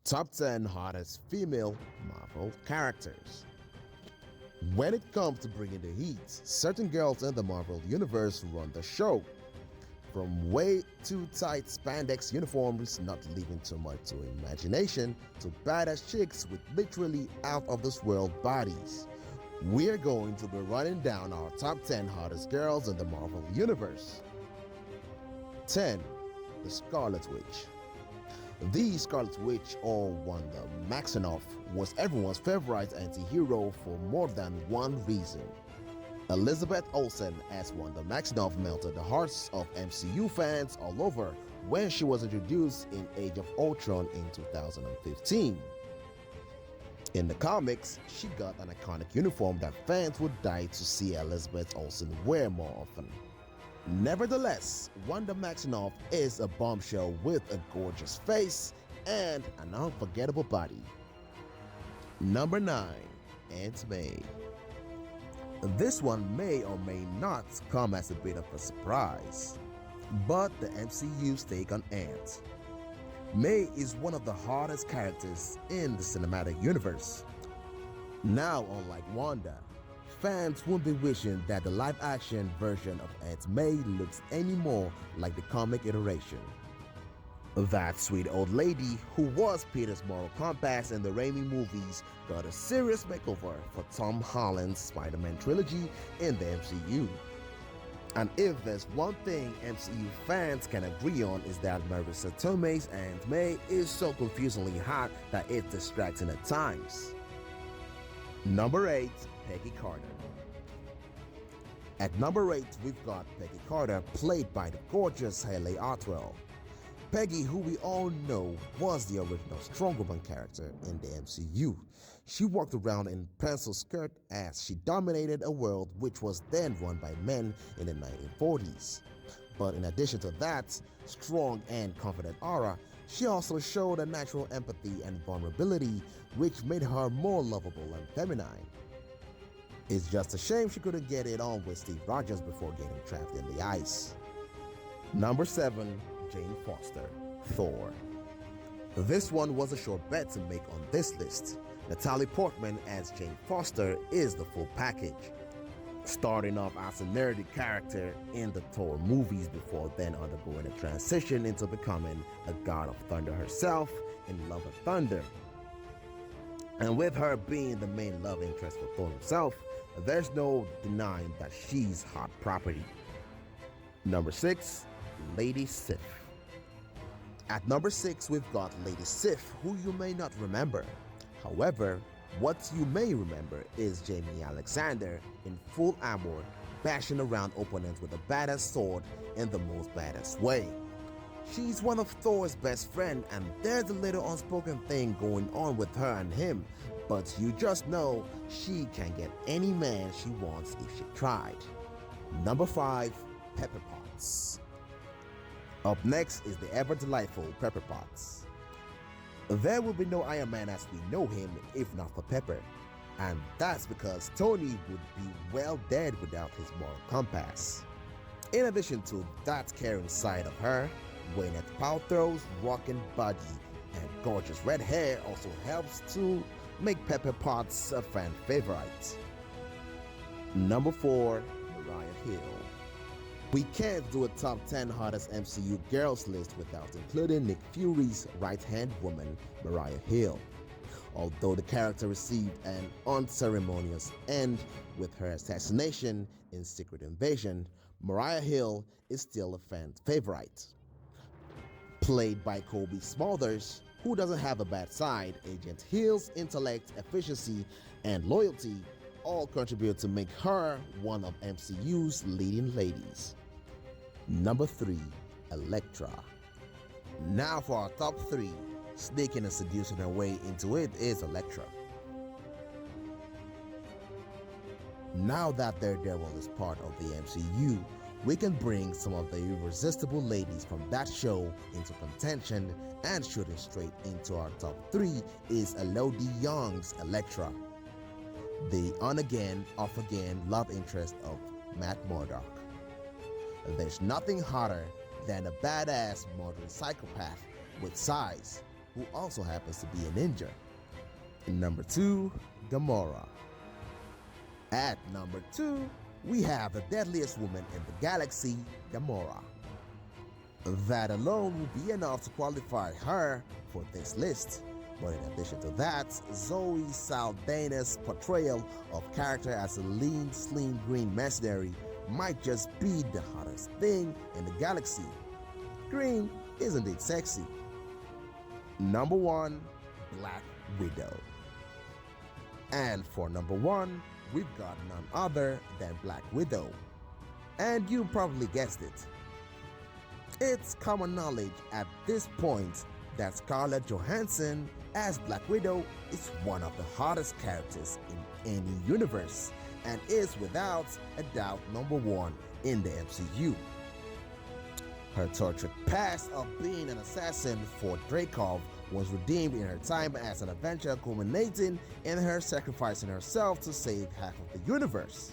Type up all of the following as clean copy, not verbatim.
Top 10 hottest female Marvel characters. When it comes to bringing the heat, certain girls in the Marvel Universe run the show. From way too tight spandex uniforms not leaving too much to imagination to badass chicks with literally out of this world bodies. We're going to be running down our top 10 hottest girls in the Marvel Universe. 10. The Scarlet Witch. The Scarlet Witch, or Wanda Maximoff, was everyone's favorite anti-hero for more than one reason. Elizabeth Olsen as Wanda Maximoff melted the hearts of MCU fans all over when she was introduced in Age of Ultron in 2015. In the comics, she got an iconic uniform that fans would die to see Elizabeth Olsen wear more often. Nevertheless, Wanda Maximoff is a bombshell with a gorgeous face and an unforgettable body. Number 9. Aunt May. This one may or may not come as a bit of a surprise, but the MCU's take on Aunt May is one of the hottest characters in the cinematic universe. Now, unlike Wanda, fans won't be wishing that the live-action version of Aunt May looks any more like the comic iteration. That sweet old lady who was Peter's moral compass in the Raimi movies got a serious makeover for Tom Holland's Spider-Man trilogy in the MCU. And if there's one thing MCU fans can agree on is that Marissa Tomei's Aunt May is so confusingly hot that it's distracting at times. Number 8. Peggy Carter. At number 8, we've got Peggy Carter, played by the gorgeous Hayley Atwell. Peggy, who we all know was the original Strong Woman character in the MCU. She walked around in pencil skirt as she dominated a world which was then run by men in the 1940s. But in addition to that strong and confident aura, she also showed a natural empathy and vulnerability which made her more lovable and feminine. It's just a shame she couldn't get it on with Steve Rogers before getting trapped in the ice. Number 7. Jane Foster, Thor. This one was a sure bet to make on this list. Natalie Portman as Jane Foster is the full package. Starting off as a nerdy character in the Thor movies before then undergoing a transition into becoming a god of thunder herself in Love of Thunder. And with her being the main love interest for Thor himself, there's no denying that she's hot property. Number 6. Lady Sif. At number 6, we've got Lady Sif, who you may not remember. However, what you may remember is Jamie Alexander in full armor, bashing around opponents with a badass sword in the most badass way. She's one of Thor's best friends, and there's a little unspoken thing going on with her and him, but you just know she can get any man she wants if she tried. Number 5. Pepper Potts. Up next is the ever-delightful Pepper Potts. There will be no Iron Man as we know him if not for Pepper, and that's because Tony would be well dead without his moral compass. In addition to that caring side of her, Gwyneth Paltrow's rockin' body and gorgeous red hair also helps to make Pepper Potts a fan favorite. Number 4. Mariah Hill. We can't do a top 10 hottest MCU girls list without including Nick Fury's right-hand woman, Mariah Hill. Although the character received an unceremonious end with her assassination in Secret Invasion, Mariah Hill is still a fan favorite. Played by Kobe Smulders, who doesn't have a bad side, Agent Hill's intellect, efficiency, and loyalty all contribute to make her one of MCU's leading ladies. Number 3. Electra. Now for our top 3, sneaking and seducing her way into it is Electra. Now that Daredevil is part of the MCU, we can bring some of the irresistible ladies from that show into contention, and shooting straight into our top 3 is Elodie Young's Electra, the on-again, off-again love interest of Matt Murdock. There's nothing hotter than a badass modern psychopath with size, who also happens to be a ninja. Number 2, Gamora. At number 2, we have the deadliest woman in the galaxy, Gamora. That alone will be enough to qualify her for this list. But in addition to that, Zoe Saldana's portrayal of character as a lean, slim green mercenary might just be the hottest thing in the galaxy. Green is indeed sexy. Number 1, Black Widow. And for number 1, we've got none other than Black Widow. And you probably guessed it. It's common knowledge at this point that Scarlett Johansson as Black Widow is one of the hottest characters in any universe and is without a doubt number 1 in the MCU. Her tortured past of being an assassin for Dreykov was redeemed in her time as an Avenger, culminating in her sacrificing herself to save half of the universe.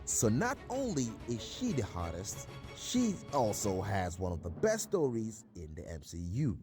So not only is she the hottest, she also has one of the best stories in the MCU.